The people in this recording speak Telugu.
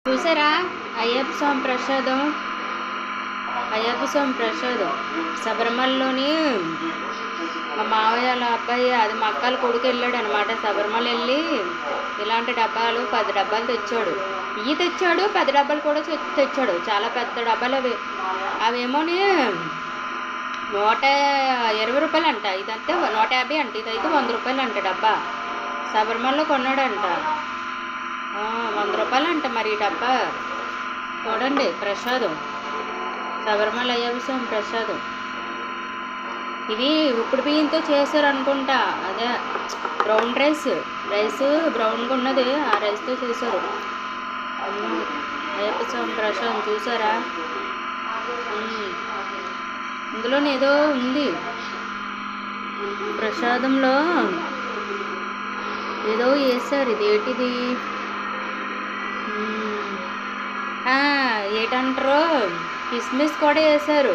చూసారా? అయ్యప్ప స్వామి ప్రసాదం శబరిమలలోని మా మావయ్య వాళ్ళ అబ్బాయి, అది మా అక్కల కొడుకు వెళ్ళాడు అనమాట. శబరిమల వెళ్ళి ఇలాంటి డబ్బాలు 10 డబ్బాలు తెచ్చాడు. ఇవి తెచ్చాడు, 10 డబ్బాలు కూడా తెచ్చాడు. చాలా పెద్ద డబ్బాలు అవి. అవేమోని 120 రూపాయలు అంట. ఇదంతే 150 అంట. ఇదైతే 100 రూపాయలు అంట డబ్బా. శబరిమలలో కొన్నాడంట. 100 రూపాయలు అంట మరి ఈ డబ్బా. చూడండి, ప్రసాదం శబరిమల అయ్యప్ప స్వామి ప్రసాదం. ఇవి ఉప్పుడు బియ్యంతో చేశారు అనుకుంటా. అదే బ్రౌన్ రైస్ బ్రౌన్గా ఉన్నది, ఆ రైస్తో చేశారు. అయ్యప్ప స్వామి ప్రసాదం చూసారా? ఇందులోనే ఏదో ఉంది ప్రసాదంలో, ఏదో వేసారు. ఇది ఏంటిది? ఏటంటారు, కిస్మిస్ కూడా వేసారు.